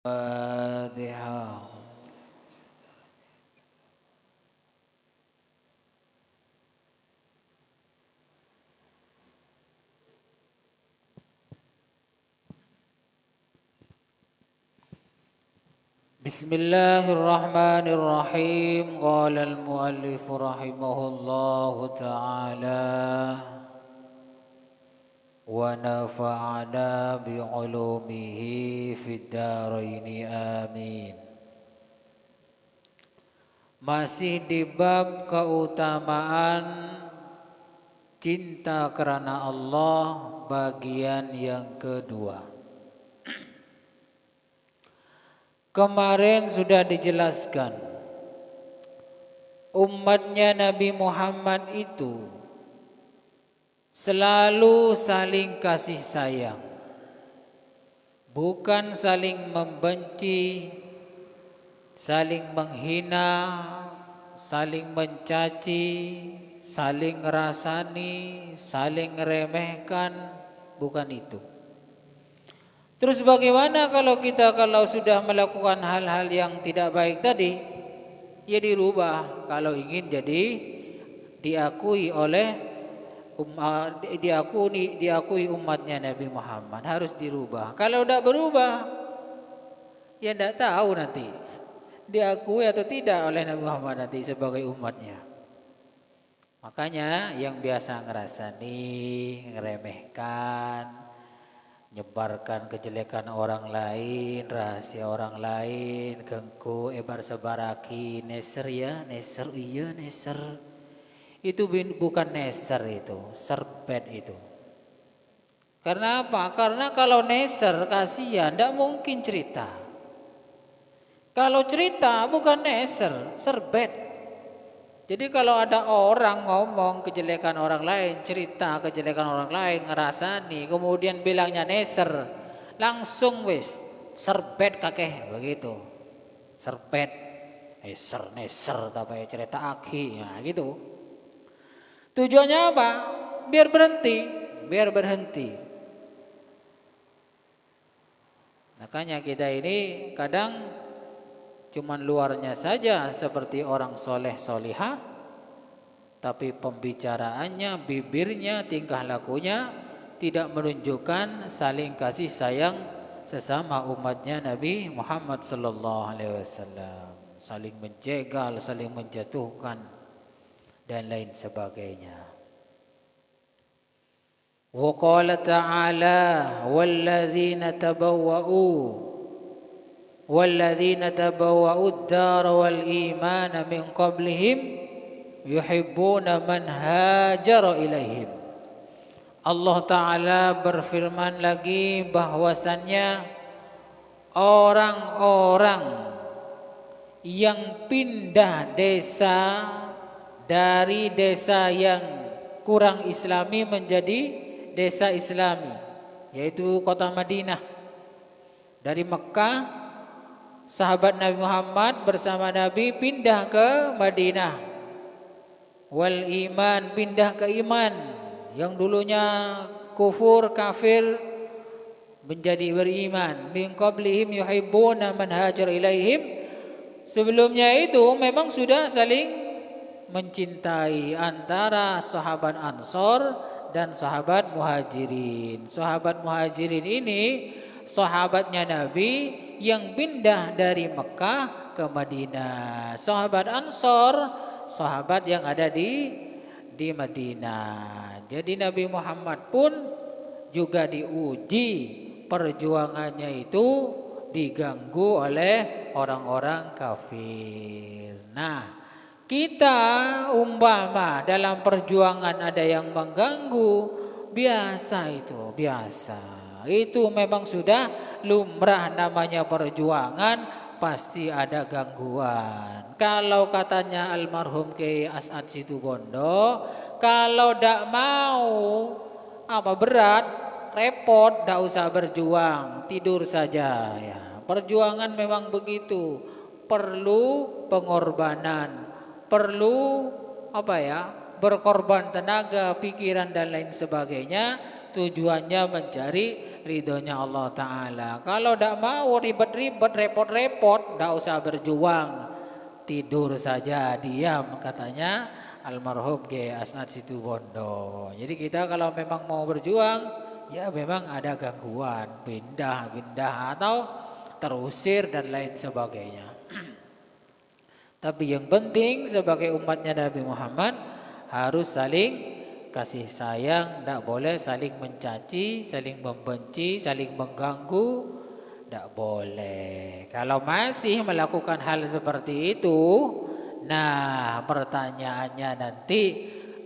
Al-Fatihah. Bismillahirrahmanirrahim. Qala al-muallif rahimahullahu ta'ala wa nafa'ana bi'ulumihi fid dharaini amin. Masih di bab keutamaan cinta karena Allah bagian yang kedua. Kemarin sudah dijelaskan umatnya Nabi Muhammad itu selalu saling kasih sayang, bukan saling membenci, saling menghina, saling mencaci, saling ngerasani, saling ngeremehkan, bukan itu. Terus bagaimana kalau kita sudah melakukan hal-hal yang tidak baik tadi, ya dirubah kalau ingin jadi diakui oleh diakui umatnya Nabi Muhammad, harus dirubah. Kalau tidak berubah, ya tidak tahu nanti diakui atau tidak oleh Nabi Muhammad nanti sebagai umatnya. Makanya yang biasa ngerasani, ngeremehkan, nyebarkan kejelekan orang lain, rahasia orang lain, gengku ebar sebaraki, neser ya, neser iya, neser. Itu bukan neser, itu serbet itu. Karena apa? Karena kalau neser kasihan, tidak mungkin cerita. Kalau cerita bukan neser, serbet. Jadi kalau ada orang ngomong kejelekan orang lain, cerita kejelekan orang lain, ngerasani, kemudian bilangnya neser, langsung wis serbet kakeh begitu. Serbet, neser tapi cerita aki, ya gitu. Tujuannya apa? Biar berhenti. Makanya kita ini kadang cuman luarnya saja seperti orang soleh solihah, tapi pembicaraannya, bibirnya, tingkah lakunya tidak menunjukkan saling kasih sayang sesama umatnya Nabi Muhammad sallallahu alaihi wasallam, saling menjegal, saling menjatuhkan dan lain sebagainya. Wa qala ta'ala walladzina tabawwa'u ad-dara wal imana min qablihim yuhibbuna man hajara ilaihim. Allah Ta'ala berfirman lagi bahwasannya orang-orang yang pindah desa dari desa yang kurang islami menjadi desa islami, yaitu kota Madinah. Dari Mekah, sahabat Nabi Muhammad bersama Nabi pindah ke Madinah. Wal iman, pindah ke iman. Yang dulunya kufur, kafir, menjadi beriman. Min qablihim yuhibbuna man hajar ilaihim. Sebelumnya itu memang sudah saling mencintai antara sahabat Ansor dan sahabat Muhajirin. Sahabat Muhajirin ini sahabatnya Nabi yang pindah dari Mekah ke Madinah. Sahabat Ansor, sahabat yang ada di Madinah. Jadi Nabi Muhammad pun juga diuji, perjuangannya itu diganggu oleh orang-orang kafir. Nah, kita umpama dalam perjuangan ada yang mengganggu, biasa itu, biasa. Itu memang sudah lumrah, namanya perjuangan, pasti ada gangguan. Kalau katanya almarhum Kiai As'ad Situbondo, kalau ndak mau berat, repot, ndak usah berjuang, tidur saja ya. Perjuangan memang begitu, perlu pengorbanan, perlu berkorban tenaga, pikiran dan lain sebagainya. tujuannya mencari ridhonya Allah Ta'ala. Kalau tidak mau ribet-ribet, repot-repot, tidak usah berjuang, tidur saja, diam, katanya almarhum G. Asnad Situbondo. Jadi kita kalau memang mau berjuang, ya memang ada gangguan, pindah atau terusir dan lain sebagainya. Tapi yang penting sebagai umatnya Nabi Muhammad harus saling kasih sayang, tidak boleh saling mencaci, saling membenci, saling mengganggu, tidak boleh. Kalau masih melakukan hal seperti itu, nah pertanyaannya nanti,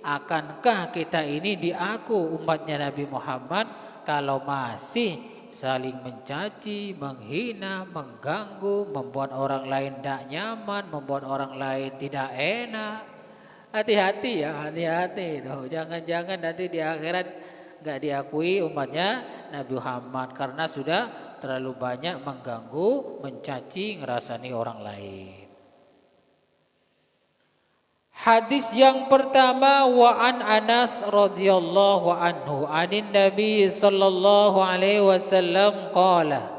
akankah kita ini diaku umatnya Nabi Muhammad kalau masih saling mencaci, menghina, mengganggu, membuat orang lain tidak nyaman, membuat orang lain tidak enak? Hati-hati ya, hati-hati itu. Jangan-jangan nanti di akhirat nggak diakui umatnya Nabi Muhammad karena sudah terlalu banyak mengganggu, mencaci, ngerasani orang lain. Hadis yang pertama, wa an Anas radhiyallahu anhu anin Nabi sallallahu alaihi wasallam qala.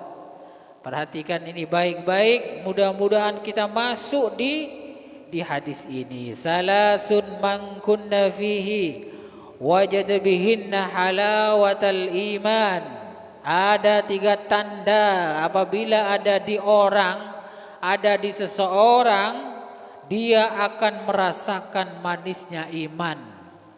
Perhatikan ini baik-baik, mudah-mudahan kita masuk di hadis ini. Salasun man kunna fihi wajada bihinna halawatal iman. Ada 3 tanda apabila ada di orang, ada di seseorang, dia akan merasakan manisnya iman.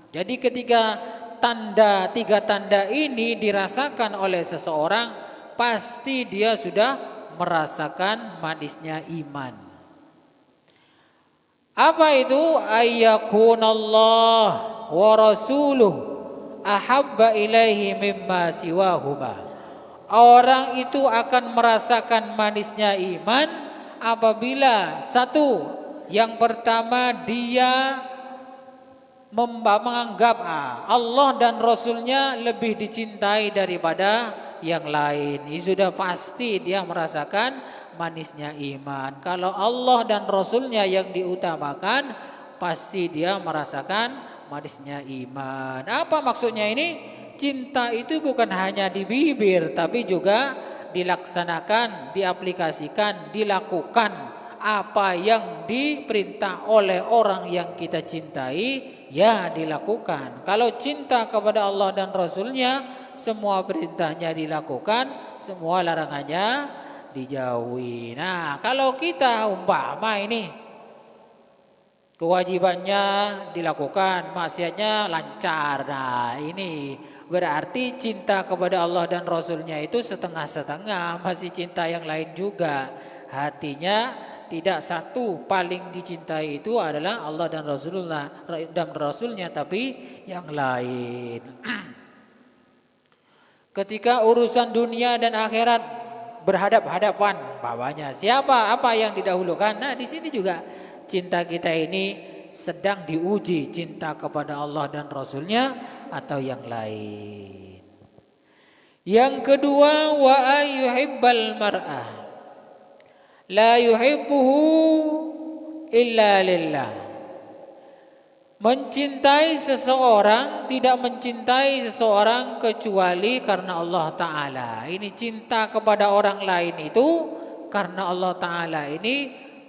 Jadi ketika 3 tanda ini dirasakan oleh seseorang, pasti dia sudah merasakan manisnya iman. Apa itu? Ayyakunallah wa rasuluh ahabba ilaihi mimma siwahuma. Orang itu akan merasakan manisnya iman apabila satu, yang pertama dia menganggap Allah dan Rasulnya lebih dicintai daripada yang lain. Ini sudah pasti dia merasakan manisnya iman. Kalau Allah dan Rasulnya yang diutamakan, pasti dia merasakan manisnya iman. Apa maksudnya ini? Cinta itu bukan hanya di bibir, tapi juga dilaksanakan, diaplikasikan, dilakukan. Apa yang diperintah oleh orang yang kita cintai, ya dilakukan. Kalau cinta kepada Allah dan Rasulnya, semua perintahnya dilakukan, semua larangannya dijauhi. Nah, kalau kita umpama ini kewajibannya dilakukan, maksiatnya lancar. Nah, ini berarti cinta kepada Allah dan Rasulnya itu setengah-setengah, masih cinta yang lain juga. Hatinya tidak satu, paling dicintai itu adalah Allah dan Rasulnya, tapi yang lain. Ketika urusan dunia dan akhirat berhadap-hadapan, bawahnya siapa, apa yang didahulukan? Nah, di sini juga cinta kita ini sedang diuji, cinta kepada Allah dan Rasulnya atau yang lain. Yang kedua, wa ayyuhibbal mar'ah la yuhibbuhu illa lillah. Mencintai seseorang, tidak mencintai seseorang kecuali karena Allah Ta'ala. Ini cinta kepada orang lain itu karena Allah Ta'ala. Ini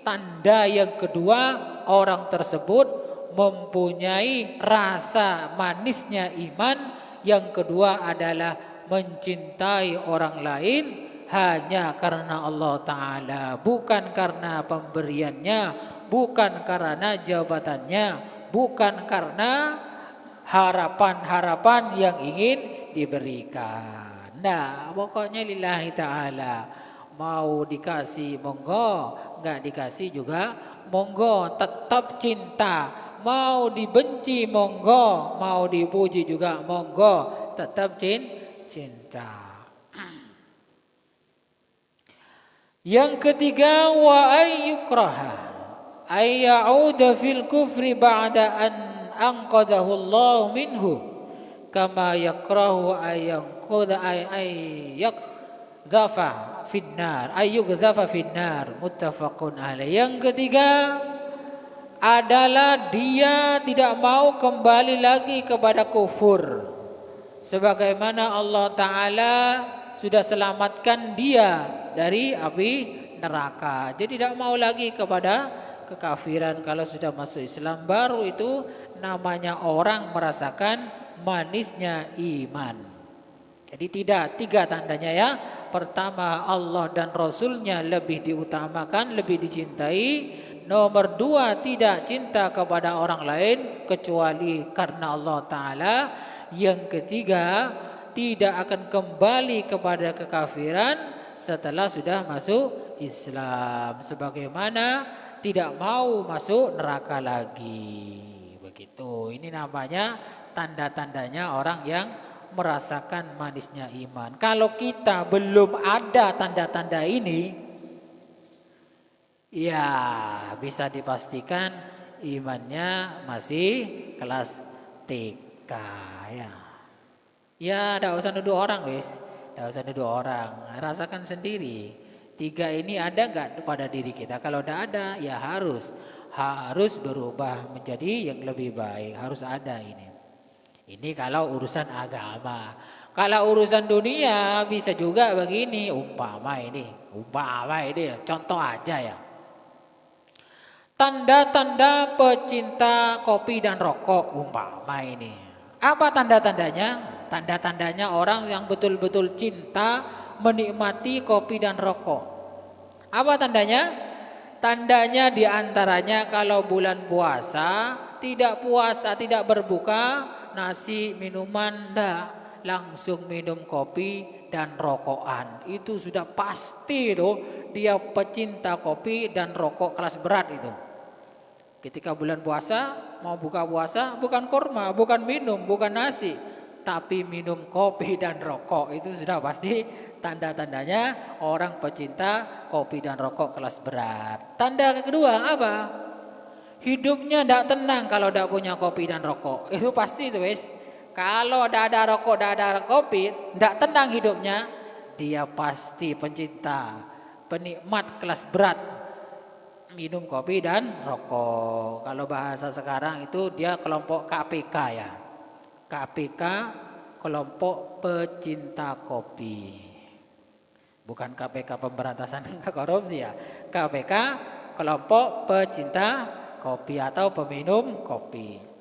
tanda yang kedua, orang tersebut mempunyai rasa manisnya iman. Yang kedua adalah mencintai orang lain hanya karena Allah Ta'ala, bukan karena pemberiannya, bukan karena jabatannya, bukan karena harapan-harapan yang ingin diberikan. Nah, pokoknya lillahi ta'ala. Mau dikasih monggo, enggak dikasih juga monggo, tetap cinta. Mau dibenci monggo, mau dipuji juga monggo, tetap cinta. Yang ketiga, wa ayyukraha ayyauda fil kufri ba'da an anqadahu Allah minhu kama yakrahu ayyaqudha ayyaqdhafa finnar ayyuqdhafa finnar, muttafaqun alaih. Yang ketiga adalah dia tidak mau kembali lagi kepada kufur sebagaimana Allah Ta'ala sudah selamatkan dia dari api neraka. Jadi tidak mau lagi kepada kekafiran. Kalau sudah masuk Islam baru itu namanya orang merasakan manisnya iman. Jadi tidak, tiga tandanya ya. Pertama, Allah dan Rasulnya lebih diutamakan, lebih dicintai. Nomor dua, tidak cinta kepada orang lain kecuali karena Allah Ta'ala. Yang ketiga, tidak akan kembali kepada kekafiran setelah sudah masuk Islam. Sebagaimana tidak mau masuk neraka lagi. Begitu. Ini namanya tanda-tandanya orang yang merasakan manisnya iman. Kalau kita belum ada tanda-tanda ini, ya bisa dipastikan imannya masih kelas TK ya. Ya, tidak usah nuduh orang wis, tidak usah nuduh orang, rasakan sendiri. Tiga ini ada nggak pada diri kita? Kalau tidak ada, ya harus berubah menjadi yang lebih baik. Harus ada ini. Ini kalau urusan agama. Kalau urusan dunia bisa juga begini. Umpama ini contoh aja ya. Tanda-tanda pecinta kopi dan rokok umpama ini. Apa tanda-tandanya? Tanda-tandanya orang yang betul-betul cinta menikmati kopi dan rokok. Apa tandanya? Tandanya diantaranya kalau bulan puasa, tidak puasa, tidak berbuka, nasi, minuman, enggak. Langsung minum kopi dan rokokan. Itu sudah pasti tuh dia pecinta kopi dan rokok kelas berat itu. Ketika bulan puasa, mau buka puasa, bukan kurma, bukan minum, bukan nasi, tapi minum kopi dan rokok. Itu sudah pasti tanda-tandanya orang pecinta kopi dan rokok kelas berat. Tanda kedua apa? Hidupnya tidak tenang kalau tidak punya kopi dan rokok. Itu pasti itu wis. Kalau tidak ada rokok, tidak ada kopi, tidak tenang hidupnya. Dia pasti pencinta, penikmat kelas berat minum kopi dan rokok. Kalau bahasa sekarang itu dia kelompok KPK ya. KPK, kelompok pecinta kopi. Bukan KPK pemberantasan korupsi ya. KPK, kelompok pecinta kopi atau peminum kopi.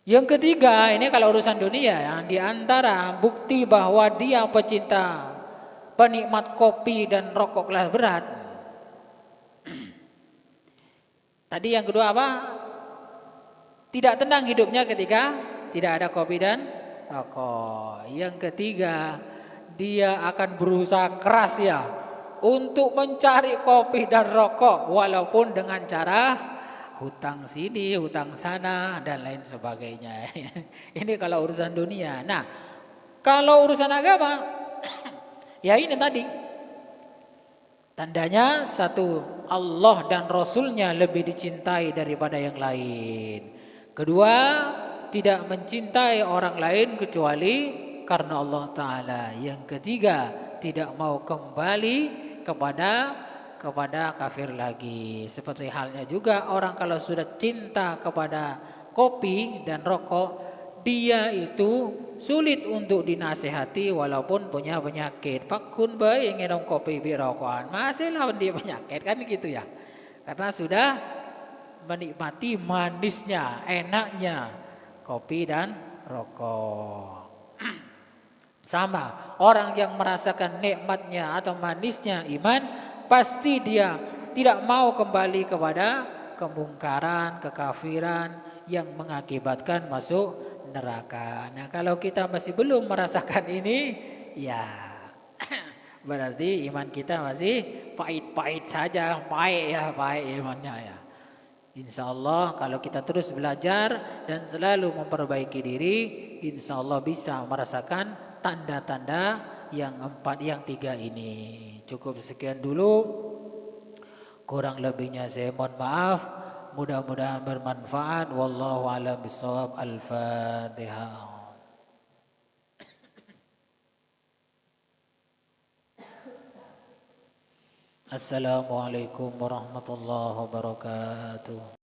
Yang ketiga, ini kalau urusan dunia ya, di antara bukti bahwa dia pecinta penikmat kopi dan rokok kelas berat. Tadi yang kedua apa? Tidak tenang hidupnya ketika tidak ada kopi dan rokok. Yang ketiga, dia akan berusaha keras ya untuk mencari kopi dan rokok walaupun dengan cara hutang sini, hutang sana dan lain sebagainya. Ini kalau urusan dunia. Nah, kalau urusan agama ya ini tadi. Tandanya satu, Allah dan Rasulnya lebih dicintai daripada yang lain. Kedua, tidak mencintai orang lain kecuali karena Allah Ta'ala. Yang ketiga, tidak mau kembali kepada kafir lagi. Seperti halnya juga orang kalau sudah cinta kepada kopi dan rokok, dia itu sulit untuk dinasehati walaupun punya penyakit. Pakun baik nginum kopi birokokan, masih lawan dia penyakit kan gitu ya. Karena sudah menikmati manisnya, enaknya kopi dan rokok. Sama, orang yang merasakan nikmatnya atau manisnya iman, pasti dia tidak mau kembali kepada kemungkaran, kekafiran yang mengakibatkan masuk neraka. Nah, kalau kita masih belum merasakan ini, ya berarti iman kita masih pahit-pahit saja, pahit imannya ya. Insya Allah kalau kita terus belajar dan selalu memperbaiki diri, insya Allah bisa merasakan tanda-tanda yang tiga ini. Cukup sekian dulu. Kurang lebihnya saya mohon maaf. Mudah-mudahan bermanfaat. Wallahu a'lam bishawab. Al-Fatihah. Assalamualaikum warahmatullahi wabarakatuh.